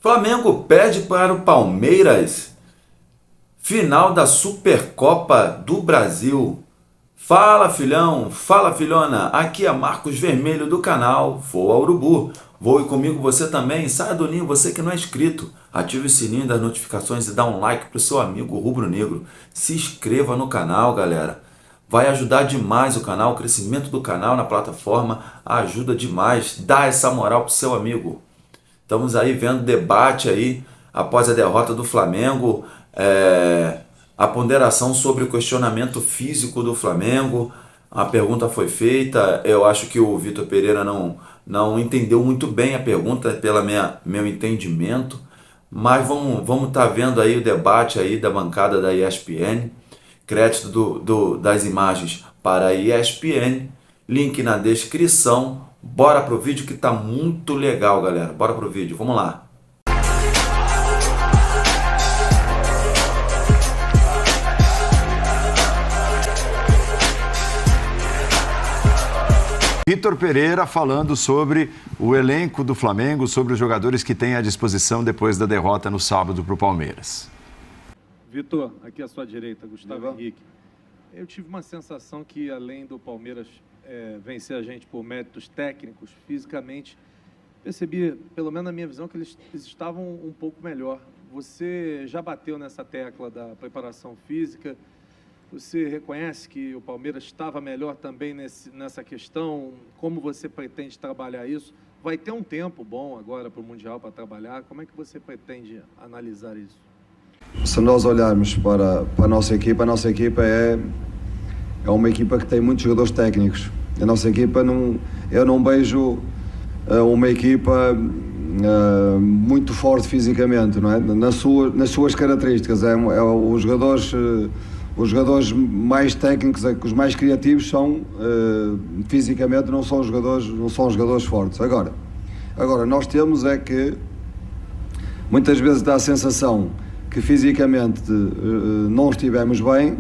Flamengo perde para o Palmeiras. Final da Supercopa do Brasil. Fala, filhão, fala, filhona. Aqui é Marcos Vermelho do canal Voa Urubu. Voe comigo você também. Saia do ninho, você que não é inscrito. Ative o sininho das notificações e dá um like pro seu amigo rubro-negro. Se inscreva no canal, galera. Vai ajudar demais o canal, o crescimento do canal na plataforma ajuda demais. Dá essa moral pro seu amigo. Estamos aí vendo debate aí após a derrota do Flamengo, a ponderação sobre o questionamento físico do Flamengo. A pergunta foi feita, eu acho que o Vitor Pereira não entendeu muito bem a pergunta, pelo meu entendimento, mas vamos estar vendo aí o debate aí da bancada da ESPN, crédito das imagens para a ESPN, link na descrição. Bora pro vídeo que tá muito legal, galera. Bora pro vídeo, vamos lá. Vitor Pereira falando sobre o elenco do Flamengo, sobre os jogadores que tem à disposição depois da derrota no sábado para o Palmeiras. Vitor, aqui à sua direita, Gustavo Henrique. Eu tive uma sensação que, além do Palmeiras vencer a gente por méritos técnicos, fisicamente, percebi, pelo menos na minha visão, que eles estavam um pouco melhor. Você já bateu nessa tecla da preparação física? Você reconhece que o Palmeiras estava melhor também nessa questão? Como você pretende trabalhar isso? Vai ter um tempo bom agora para o Mundial para trabalhar. Como é que você pretende analisar isso? Se nós olharmos para a nossa equipa é uma equipa que tem muitos jogadores técnicos. A nossa equipa, eu não vejo uma equipa muito forte fisicamente, não é? Nas suas características. Os jogadores mais técnicos, os mais criativos são, fisicamente, não são jogadores fortes. Agora, nós temos é que, muitas vezes dá a sensação que fisicamente não estivemos bem,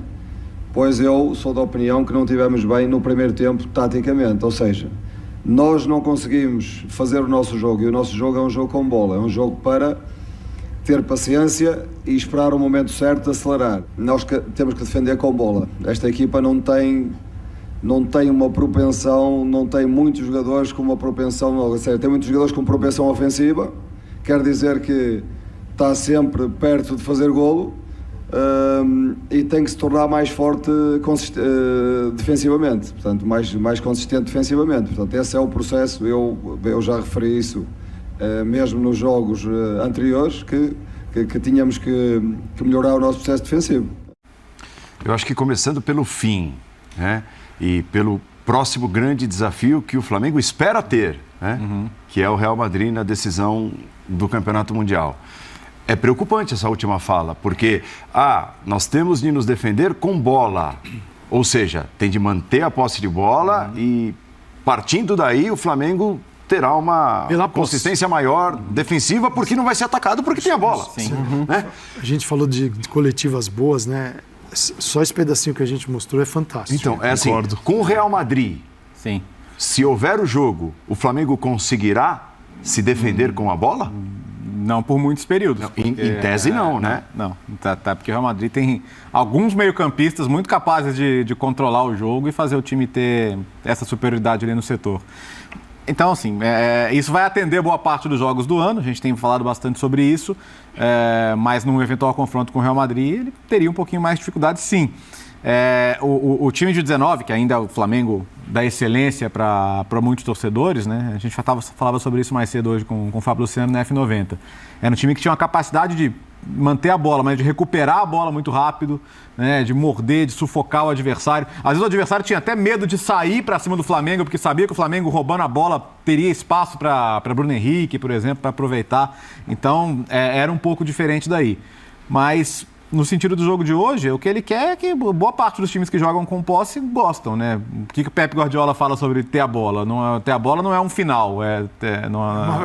pois eu sou da opinião que não estivemos bem no primeiro tempo, taticamente. Ou seja, nós não conseguimos fazer o nosso jogo, e o nosso jogo é um jogo com bola, é um jogo para ter paciência e esperar o momento certo de acelerar. Nós temos que defender com bola. Esta equipa não tem uma propensão, não tem muitos jogadores com uma propensão, ou seja, tem muitos jogadores com propensão ofensiva, quer dizer que está sempre perto de fazer golo, e tem que se tornar mais forte defensivamente, portanto, mais consistente defensivamente. Portanto, esse é o processo, eu já referi isso mesmo nos jogos anteriores, que tínhamos que melhorar o nosso processo defensivo. Eu acho que começando pelo fim, né, e pelo próximo grande desafio que o Flamengo espera ter, né, que é o Real Madrid na decisão do Campeonato Mundial. É preocupante essa última fala, porque nós temos de nos defender com bola, ou seja, tem de manter a posse de bola e, partindo daí, o Flamengo terá uma consistência maior defensiva, porque não vai ser atacado porque tem a bola. Sim. Né? A gente falou de coletivas boas, né? Só esse pedacinho que a gente mostrou é fantástico. Então, é assim, com o Real Madrid, sim, se houver o jogo, o Flamengo conseguirá se defender com a bola? Não por muitos períodos. Não, em tese não, né? Não, porque o Real Madrid tem alguns meio-campistas muito capazes de controlar o jogo e fazer o time ter essa superioridade ali no setor. Então, assim, isso vai atender boa parte dos jogos do ano, a gente tem falado bastante sobre isso, mas num eventual confronto com o Real Madrid, ele teria um pouquinho mais de dificuldade, sim. O time de 19, que ainda é o Flamengo da excelência para muitos torcedores, né? A gente falava sobre isso mais cedo hoje com o Fábio Luciano na F90. Era um time que tinha uma capacidade de manter a bola, mas de recuperar a bola muito rápido, né? De morder, de sufocar o adversário. Às vezes o adversário tinha até medo de sair para cima do Flamengo, porque sabia que o Flamengo, roubando a bola, teria espaço para Bruno Henrique, por exemplo, para aproveitar. Então, era um pouco diferente daí. Mas, no sentido do jogo de hoje, o que ele quer é que boa parte dos times que jogam com posse gostam, né? O que o Pep Guardiola fala sobre ter a bola? Ter a bola não é um final, é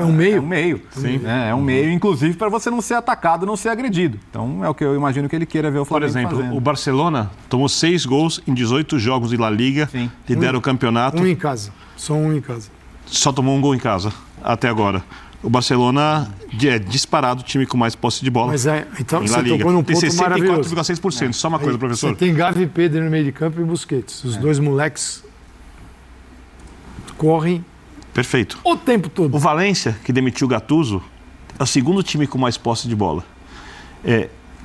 um meio. É um meio, sim. É um meio, inclusive, para você não ser atacado, não ser agredido. Então, é o que eu imagino que ele queira ver o Flamengo fazendo. Por exemplo, o Barcelona tomou 6 gols em 18 jogos de La Liga, lidera o campeonato. Um em casa, só um em casa. Só tomou um gol em casa, até agora. o Barcelona é disparado o time com mais posse de bola. Mas então em você La Liga. tocou num Tem ponto maravilhoso. 64,6%. Só uma coisa, professor. Você tem Gavi e Pedro no meio de campo e Busquets. Os dois moleques correm Perfeito. o tempo todo. O Valência, que demitiu o Gattuso, é o segundo time com mais posse de bola.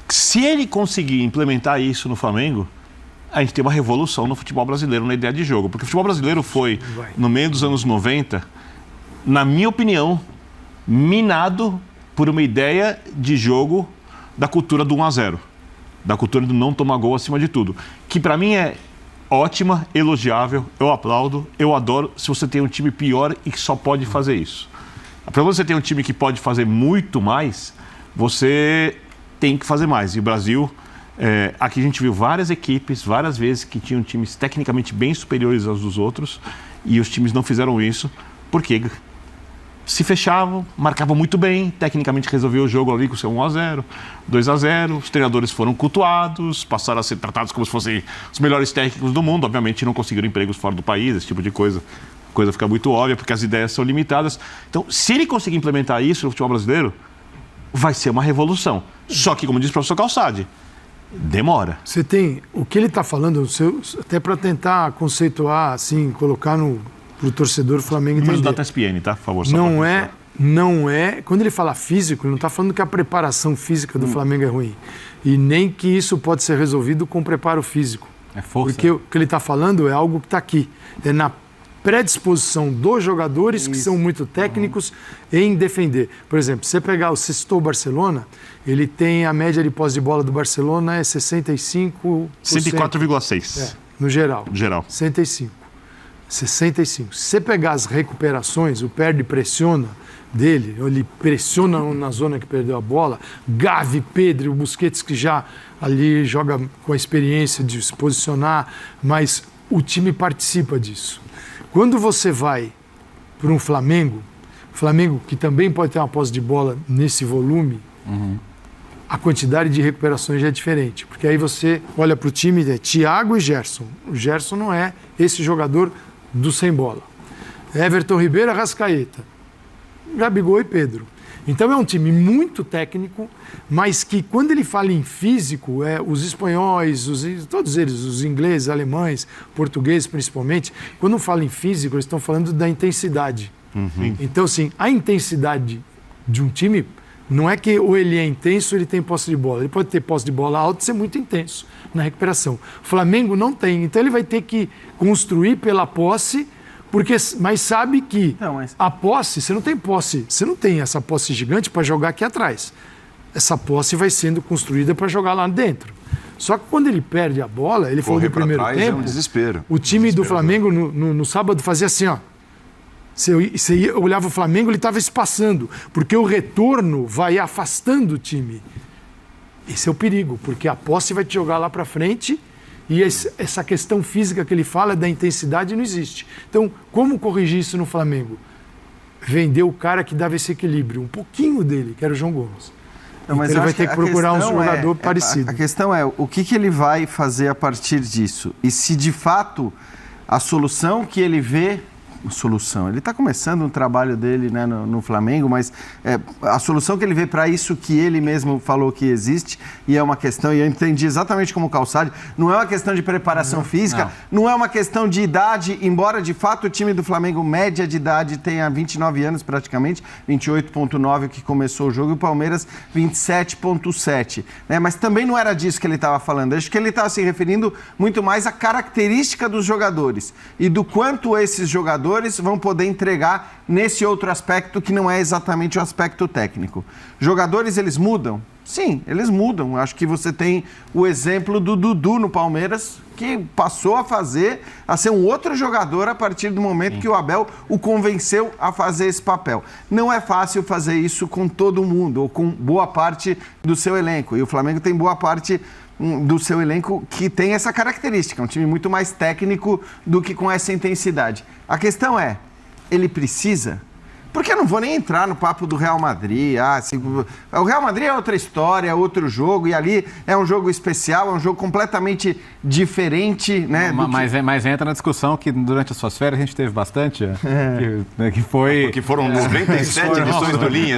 Se ele conseguir implementar isso no Flamengo, a gente tem uma revolução no futebol brasileiro, na ideia de jogo. Porque o futebol brasileiro foi, no meio dos anos 90, na minha opinião, minado por uma ideia de jogo da cultura do 1-0. Da cultura do não tomar gol acima de tudo. Que para mim é ótima, elogiável, eu aplaudo, eu adoro se você tem um time pior e que só pode fazer isso. Para você ter um time que pode fazer muito mais, você tem que fazer mais. E o Brasil, aqui a gente viu várias equipes, várias vezes, que tinham times tecnicamente bem superiores aos dos outros, e os times não fizeram isso porque se fechavam, marcavam muito bem, tecnicamente resolveu o jogo ali com o seu 1-0, 2-0, os treinadores foram cultuados, passaram a ser tratados como se fossem os melhores técnicos do mundo, obviamente não conseguiram empregos fora do país, esse tipo de coisa. A coisa fica muito óbvia, porque as ideias são limitadas. Então, se ele conseguir implementar isso no futebol brasileiro, vai ser uma revolução. Só que, como disse o professor Calçade, demora. Você tem o que ele está falando, até para tentar conceituar, assim, colocar para o torcedor do Flamengo entender. Números da ESPN, tá? Por favor. Não é. Quando ele fala físico, ele não está falando que a preparação física do Flamengo é ruim. E nem que isso pode ser resolvido com preparo físico. É força. Porque o que ele está falando é algo que está aqui. É na predisposição dos jogadores que são muito técnicos em defender. Por exemplo, você você citou o Barcelona, ele tem a média de posse de bola do Barcelona é 65%. 104,6%. No geral. Geral. 65. Se você pegar as recuperações, o perde e pressiona dele, ele pressiona na zona que perdeu a bola, Gavi, Pedro, o Busquets que já ali joga com a experiência de se posicionar, mas o time participa disso. Quando você vai para um Flamengo que também pode ter uma posse de bola nesse volume, a quantidade de recuperações já é diferente. Porque aí você olha para o time de Thiago e Gerson. O Gerson não é esse jogador do sem bola. Everton Ribeiro, Arrascaeta, Gabigol e Pedro. Então é um time muito técnico, mas que quando ele fala em físico, os espanhóis, todos eles, os ingleses, alemães, portugueses principalmente, quando falam em físico, eles estão falando da intensidade. Então, assim, a intensidade de um time não é que ou ele é intenso ou ele tem posse de bola. Ele pode ter posse de bola alta e ser muito intenso na recuperação. O Flamengo não tem, então ele vai ter que construir pela posse, mas sabe que a posse, você não tem posse, você não tem essa posse gigante para jogar aqui atrás. Essa posse vai sendo construída para jogar lá dentro. Só que quando ele perde a bola, ele falou do primeiro tempo, é um desespero. O time do Flamengo no sábado fazia assim, ó. Você olhava o Flamengo, ele estava espaçando, porque o retorno vai afastando o time. Esse é o perigo, porque a posse vai te jogar lá para frente e essa questão física que ele fala da intensidade não existe. Então, como corrigir isso no Flamengo? Vender o cara que dava esse equilíbrio, um pouquinho dele, que era o João Gomes. Não, mas então ele vai ter que procurar um jogador parecido. A questão é, o que ele vai fazer a partir disso? E se de fato a solução que ele vê... Ele está começando um trabalho dele, né, no Flamengo, mas a solução que ele vê para isso que ele mesmo falou que existe, e é uma questão, e eu entendi exatamente como o Calçade, não é uma questão de preparação física, não é uma questão de idade, embora de fato o time do Flamengo, média de idade, tenha 29 anos praticamente, 28,9 que começou o jogo, e o Palmeiras 27,7, né? Mas também não era disso que ele estava falando, acho que ele estava se referindo muito mais à característica dos jogadores e do quanto esses jogadores vão poder entregar nesse outro aspecto que não é exatamente o aspecto técnico. Jogadores, eles mudam? Sim, eles mudam. Acho que você tem o exemplo do Dudu no Palmeiras, que passou a ser um outro jogador a partir do momento que o Abel o convenceu a fazer esse papel. Não é fácil fazer isso com todo mundo, ou com boa parte do seu elenco. E o Flamengo tem boa parte do seu elenco que tem essa característica, um time muito mais técnico do que com essa intensidade. A questão é, ele precisa? Porque eu não vou nem entrar no papo do Real Madrid. O Real Madrid é outra história, é outro jogo, e ali é um jogo especial, é um jogo completamente diferente, né? Mas entra na discussão que durante as suas férias a gente teve bastante, que foi... Porque foram 97 edições do Linha.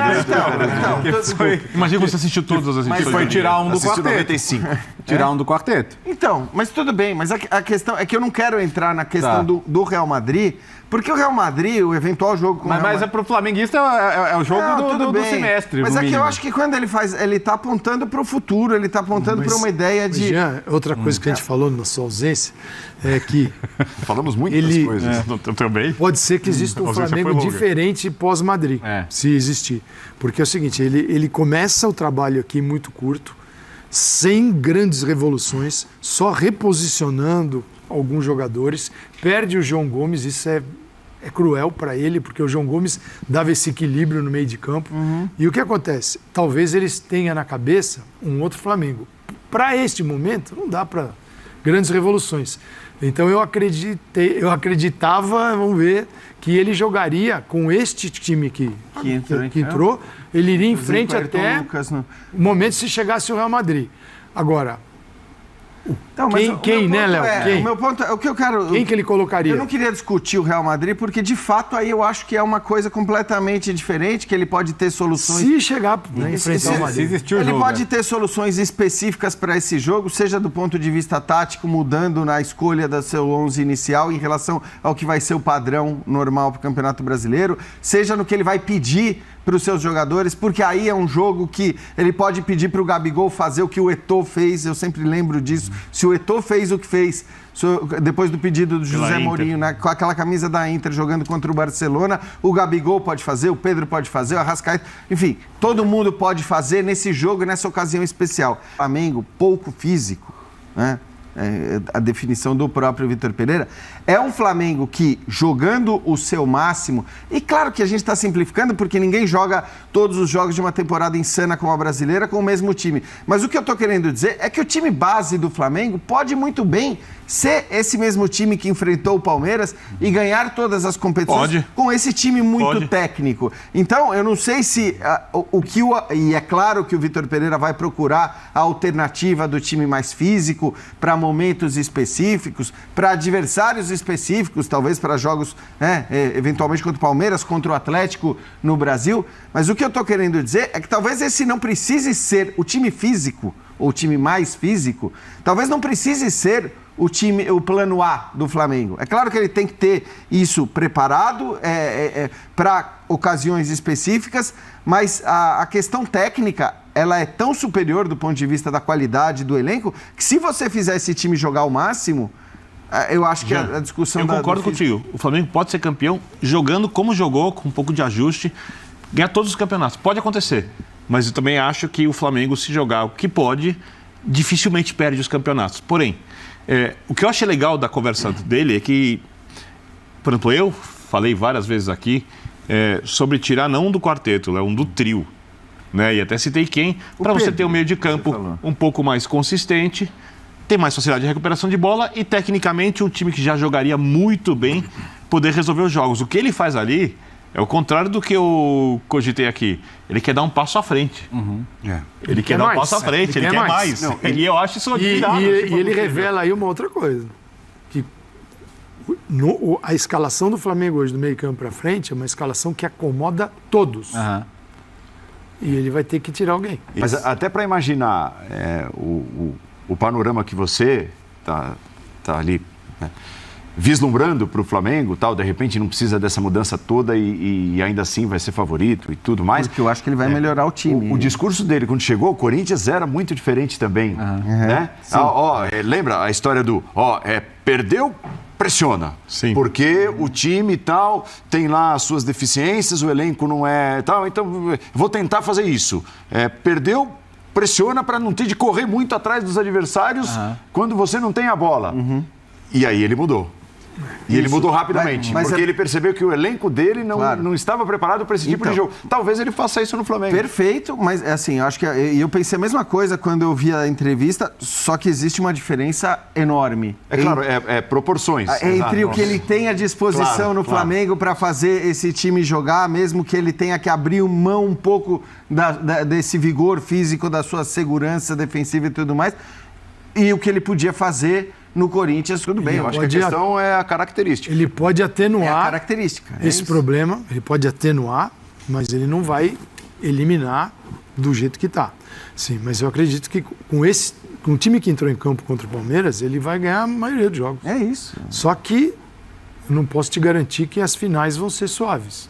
Imagina que você assistiu todas as edições. Que foi tirar um do quarteto. 95. Tirar um do quarteto. Então, mas tudo bem, mas a questão é que eu não quero entrar na questão do Real Madrid, porque o Real Madrid, o eventual jogo com o Real Madrid... Mas pro flamenguista é o jogo do semestre. Mas é que eu acho que quando ele tá apontando para o futuro, ele tá apontando para uma ideia de... Jean, outra coisa que a gente falou na sua ausência é que... Falamos muitas coisas. Eu também. Pode ser que exista um Flamengo diferente pós-Madrid, se existir. Porque é o seguinte, ele começa o trabalho aqui muito curto, sem grandes revoluções, só reposicionando alguns jogadores, perde o João Gomes, isso é cruel para ele, porque o João Gomes dava esse equilíbrio no meio de campo. E o que acontece? Talvez eles tenham na cabeça um outro Flamengo. Para este momento, não dá para grandes revoluções. Então eu acreditava, vamos ver, que ele jogaria com este time que entrou, ele iria em frente até o momento se chegasse o Real Madrid. Agora, quem, né, Léo? O meu ponto é o que eu quero... Quem que ele colocaria? Eu não queria discutir o Real Madrid, porque de fato aí eu acho que é uma coisa completamente diferente, que ele pode ter soluções... Se chegar a enfrentar o Madrid. Ele pode ter soluções específicas para esse jogo, seja do ponto de vista tático, mudando na escolha do seu 11 inicial em relação ao que vai ser o padrão normal para o Campeonato Brasileiro, seja no que ele vai pedir para os seus jogadores, porque aí é um jogo que ele pode pedir para o Gabigol fazer o que o Eto'o fez, eu sempre lembro disso. Se o Eto'o fez o que fez depois do pedido do José Mourinho, né, com aquela camisa da Inter jogando contra o Barcelona, o Gabigol pode fazer, o Pedro pode fazer, o Arrascaeta, enfim, todo mundo pode fazer nesse jogo, nessa ocasião especial. Flamengo, pouco físico, né? A definição do próprio Vitor Pereira, é um Flamengo que, jogando o seu máximo, e claro que a gente está simplificando porque ninguém joga todos os jogos de uma temporada insana como a brasileira com o mesmo time, mas o que eu estou querendo dizer é que o time base do Flamengo pode muito bem ser esse mesmo time que enfrentou o Palmeiras e ganhar todas as competições com esse time muito técnico. Então, eu não sei se e é claro que o Vitor Pereira vai procurar a alternativa do time mais físico para momentos específicos, para adversários específicos, talvez para jogos, eventualmente contra o Palmeiras, contra o Atlético no Brasil, mas o que eu estou querendo dizer é que talvez esse não precise ser o time físico, ou o time mais físico, talvez não precise ser o plano A do Flamengo. É claro que ele tem que ter isso preparado para ocasiões específicas, mas a questão técnica, ela é tão superior do ponto de vista da qualidade do elenco, que se você fizer esse time jogar ao máximo, eu acho que a discussão... Eu concordo contigo. O Flamengo pode ser campeão jogando como jogou, com um pouco de ajuste, ganhar todos os campeonatos. Pode acontecer. Mas eu também acho que o Flamengo, se jogar o que pode, dificilmente perde os campeonatos. Porém, o que eu achei legal da conversa dele é que, por exemplo, eu falei várias vezes aqui sobre tirar não do quarteto, um do trio. Né? E até citei quem, para você ter um meio de campo um pouco mais consistente, ter mais facilidade de recuperação de bola e, tecnicamente, um time que já jogaria muito bem poder resolver os jogos. O que ele faz ali é o contrário do que eu cogitei aqui. Ele quer dar um passo à frente. Ele quer dar um passo à frente, ele quer mais. Não, e eu acho isso admirável. E ele revela aí uma outra coisa. Que a escalação do Flamengo hoje, do meio campo para frente, é uma escalação que acomoda todos. E ele vai ter que tirar alguém. Mas até para imaginar o panorama que você tá ali... né, vislumbrando para o Flamengo, tal, de repente não precisa dessa mudança toda e ainda assim vai ser favorito e tudo mais. Porque eu acho que ele vai melhorar o time. O discurso dele, quando chegou, o Corinthians era muito diferente também. Né? Lembra a história do perdeu, pressiona. Sim. Porque o time e tal tem lá as suas deficiências, o elenco não é tal, então vou tentar fazer isso. Perdeu, pressiona para não ter de correr muito atrás dos adversários quando você não tem a bola. E aí ele mudou. E ele mudou rapidamente, Mas porque ele percebeu que o elenco dele não estava preparado para esse tipo de jogo. Talvez ele faça isso no Flamengo. Perfeito, mas assim, eu acho que eu pensei a mesma coisa quando eu vi a entrevista, só que existe uma diferença enorme. Claro, proporções. Entre o que ele tem à disposição no Flamengo para fazer esse time jogar, mesmo que ele tenha que abrir mão um pouco desse vigor físico, da sua segurança defensiva e tudo mais, e o que ele podia fazer no Corinthians, tudo bem. Eu acho que a questão é a característica. Ele pode atenuar a característica. Esse problema, ele pode atenuar, mas ele não vai eliminar do jeito que está. Sim, mas eu acredito que com o time que entrou em campo contra o Palmeiras, ele vai ganhar a maioria dos jogos. É isso. Só que eu não posso te garantir que as finais vão ser suaves.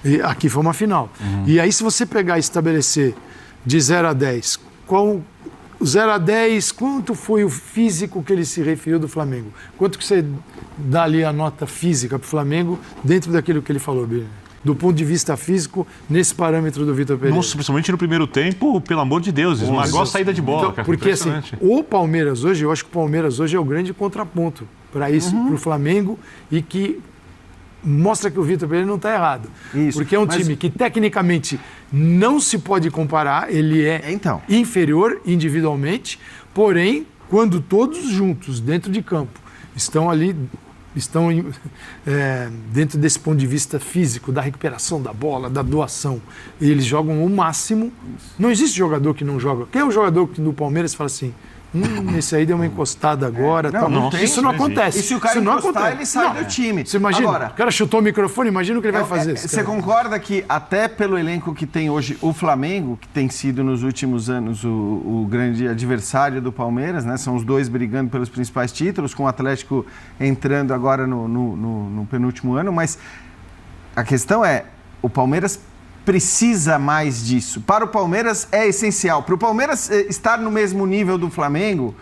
E aqui foi uma final. E aí, se você pegar e estabelecer de 0 a 10, qual... 0 a 10, quanto foi o físico que ele se referiu do Flamengo? Quanto que você dá ali a nota física para o Flamengo dentro daquilo que ele falou, Bini? Do ponto de vista físico, nesse parâmetro do Vitor Pereira? Nossa, principalmente no primeiro tempo, pelo amor de Deus, esmagou a saída de bola. Então, porque assim, o Palmeiras hoje, eu acho que o Palmeiras hoje é o grande contraponto para isso, para o Flamengo, e que mostra que o Vitor Pereira não está errado. Isso. Porque é um time que tecnicamente não se pode comparar, ele é inferior individualmente, porém, quando todos juntos, dentro de campo, estão ali, dentro desse ponto de vista físico, da recuperação da bola, da doação, e eles jogam o máximo. Não existe jogador que não joga. Quem é o jogador que no Palmeiras fala assim, esse aí deu uma encostada agora. Isso não acontece. E se o cara encostar, ele sai do time. Você imagina, o cara chutou o microfone, imagina o que ele vai fazer. Você concorda que até pelo elenco que tem hoje o Flamengo, que tem sido nos últimos anos o grande adversário do Palmeiras, né? São os dois brigando pelos principais títulos, com o Atlético entrando agora no penúltimo ano, mas a questão é, o Palmeiras precisa mais disso. Para o Palmeiras é essencial. Para o Palmeiras estar no mesmo nível do Flamengo,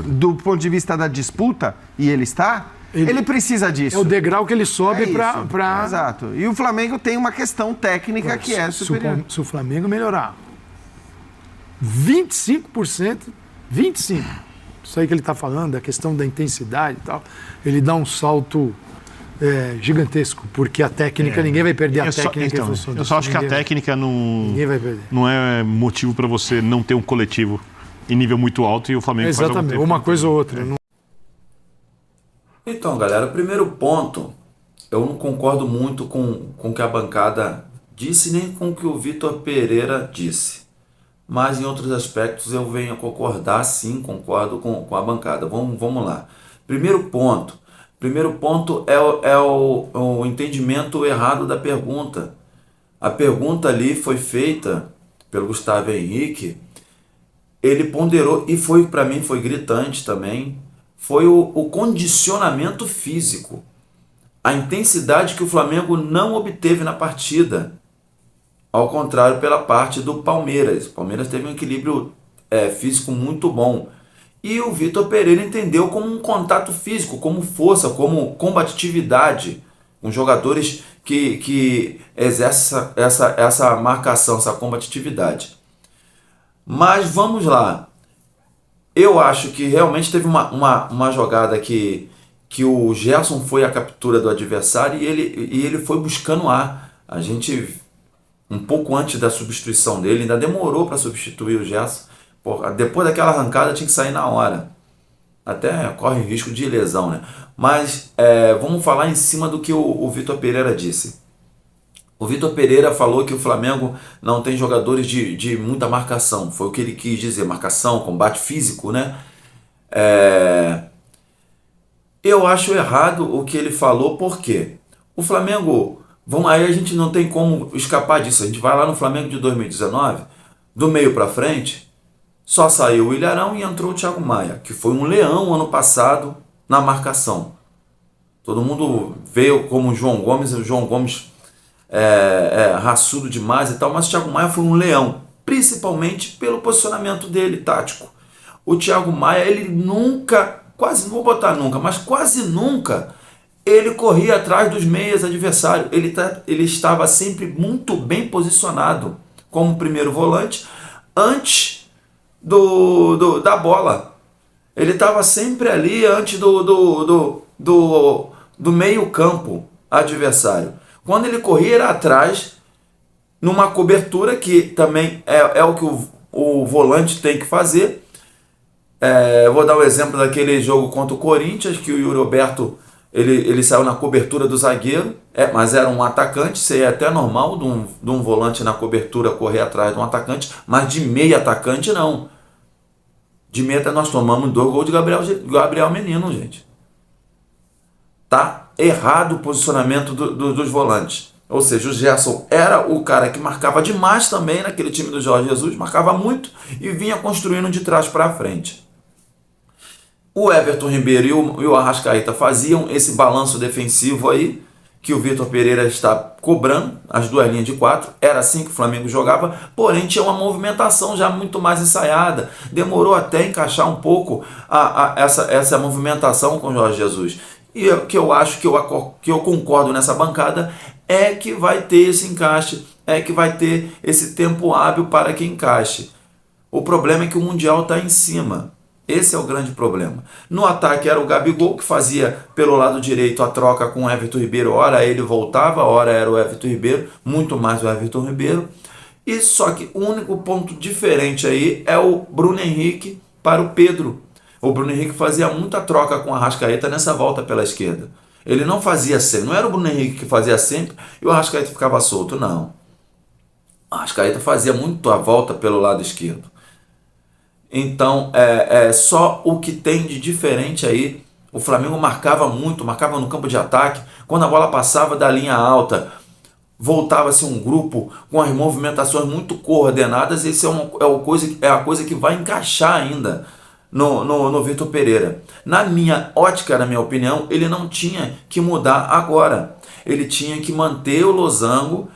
do ponto de vista da disputa, e ele está, ele precisa disso. É o degrau que ele sobe para... Exato. E o Flamengo tem uma questão técnica que é superior. Se o Flamengo melhorar 25%, 25%, isso aí que ele está falando, a questão da intensidade e tal, ele dá um salto gigantesco, porque a técnica, ninguém vai perder a técnica. Eu só acho que a técnica não é motivo para você não ter um coletivo em nível muito alto e o Flamengo faz exatamente, uma coisa ou outra. Então, galera, o primeiro ponto, eu não concordo muito com o que a bancada disse, nem com o que o Vitor Pereira disse. Mas em outros aspectos eu venho a concordar, sim, concordo com a bancada. Vamos lá. Primeiro ponto é o entendimento errado da pergunta. A pergunta ali foi feita pelo Gustavo Henrique, ele ponderou, e para mim foi gritante também, foi o condicionamento físico. A intensidade que o Flamengo não obteve na partida. Ao contrário, pela parte do Palmeiras. O Palmeiras teve um equilíbrio físico muito bom. E o Vitor Pereira entendeu como um contato físico, como força, como combatividade, com jogadores que exercem essa marcação, essa combatividade. Mas vamos lá. Eu acho que realmente teve uma jogada que o Gerson foi à captura do adversário e ele foi buscando ar. A gente, um pouco antes da substituição dele, ainda demorou para substituir o Gerson. Porra, depois daquela arrancada tinha que sair na hora. Até corre risco de lesão, né? Mas vamos falar em cima do que o Vitor Pereira disse. O Vitor Pereira falou que o Flamengo não tem jogadores de muita marcação. Foi o que ele quis dizer, marcação, combate físico, né? Eu acho errado o que ele falou, por quê? O Flamengo, aí a gente não tem como escapar disso. A gente vai lá no Flamengo de 2019, do meio para frente, só saiu o Ilharão e entrou o Thiago Maia, que foi um leão ano passado na marcação. Todo mundo veio como o João Gomes raçudo demais e tal, mas o Thiago Maia foi um leão, principalmente pelo posicionamento dele, tático. O Thiago Maia, ele nunca, quase, não vou botar nunca, mas quase nunca, ele corria atrás dos meias adversários. Ele estava sempre muito bem posicionado como primeiro volante, antes da bola. Ele estava sempre ali antes do meio campo adversário. Quando ele corria, era atrás, numa cobertura que também é o que o volante tem que fazer. Eu vou dar um exemplo daquele jogo contra o Corinthians, que o Yuri Alberto ele saiu na cobertura do zagueiro, mas era um atacante, seria até normal de um volante na cobertura correr atrás de um atacante, mas de meio atacante não. De meia nós tomamos 2 gols de Gabriel Menino, gente. Tá errado o posicionamento dos volantes. Ou seja, o Gerson era o cara que marcava demais também naquele time do Jorge Jesus, marcava muito e vinha construindo de trás para frente. O Everton Ribeiro e o Arrascaeta faziam esse balanço defensivo aí, que o Vitor Pereira está cobrando, as 2 linhas de 4, era assim que o Flamengo jogava, porém tinha uma movimentação já muito mais ensaiada, demorou até encaixar um pouco essa movimentação com o Jorge Jesus. E o que eu acho que eu concordo nessa bancada é que vai ter esse encaixe, é que vai ter esse tempo hábil para que encaixe. O problema é que o Mundial está em cima. Esse é o grande problema. No ataque era o Gabigol, que fazia pelo lado direito a troca com o Everton Ribeiro. Ora ele voltava, ora era o Everton Ribeiro, muito mais o Everton Ribeiro. E só que o único ponto diferente aí é o Bruno Henrique para o Pedro. O Bruno Henrique fazia muita troca com o Arrascaeta nessa volta pela esquerda. Ele não fazia sempre, não era o Bruno Henrique que fazia sempre e o Arrascaeta ficava solto, não. O Arrascaeta fazia muito a volta pelo lado esquerdo. Então, só o que tem de diferente aí, o Flamengo marcava muito, marcava no campo de ataque, quando a bola passava da linha alta, voltava-se um grupo com as movimentações muito coordenadas, esse é a coisa que vai encaixar ainda no Vitor Pereira. Na minha ótica, na minha opinião, ele não tinha que mudar agora, ele tinha que manter o losango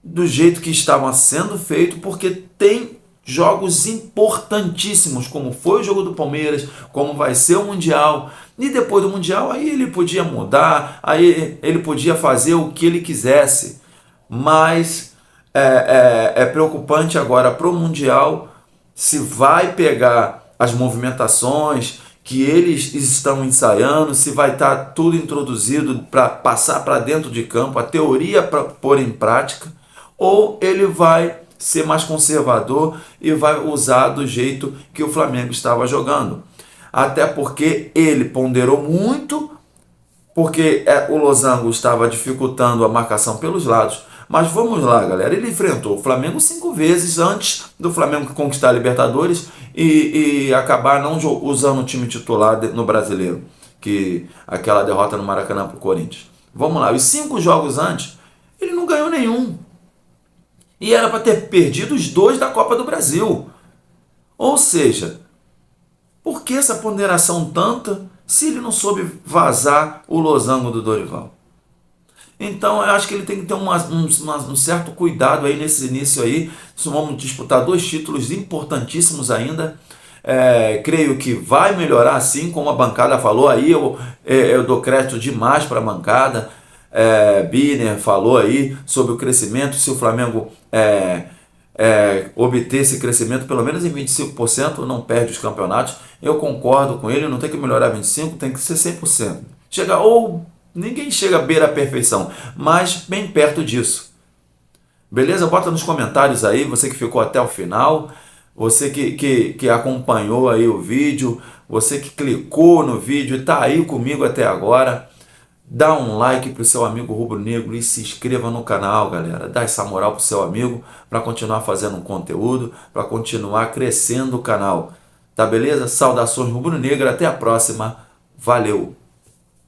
do jeito que estava sendo feito, porque tem jogos importantíssimos, como foi o jogo do Palmeiras, como vai ser o Mundial, e depois do Mundial aí ele podia mudar, aí ele podia fazer o que ele quisesse, mas é preocupante agora para o Mundial se vai pegar as movimentações que eles estão ensaiando, se vai estar tudo introduzido para passar para dentro de campo, a teoria para pôr em prática, ou ele vai ser mais conservador e vai usar do jeito que o Flamengo estava jogando. Até porque ele ponderou muito, porque o losango estava dificultando a marcação pelos lados. Mas vamos lá, galera, ele enfrentou o Flamengo 5 vezes antes do Flamengo conquistar a Libertadores e acabar não usando o time titular no Brasileiro, que aquela derrota no Maracanã para o Corinthians. Vamos lá, os 5 jogos antes, ele não ganhou nenhum. E era para ter perdido os 2 da Copa do Brasil. Ou seja, por que essa ponderação tanta se ele não soube vazar o losango do Dorival? Então eu acho que ele tem que ter um certo cuidado aí nesse início aí. Vamos disputar 2 títulos importantíssimos ainda. Creio que vai melhorar sim, como a bancada falou aí. Eu dou crédito demais para a bancada. Biner falou aí sobre o crescimento, se o Flamengo obter esse crescimento pelo menos em 25%, não perde os campeonatos. Eu concordo com ele, não tem que melhorar 25%, tem que ser 100%. Ninguém chega à beira da perfeição, mas bem perto disso. Beleza? Bota nos comentários aí, você que ficou até o final, você que acompanhou aí o vídeo, você que clicou no vídeo e está aí comigo até agora. Dá um like para o seu amigo rubro-negro e se inscreva no canal, galera. Dá essa moral para o seu amigo para continuar fazendo um conteúdo, para continuar crescendo o canal. Tá beleza? Saudações rubro-negro, até a próxima. Valeu!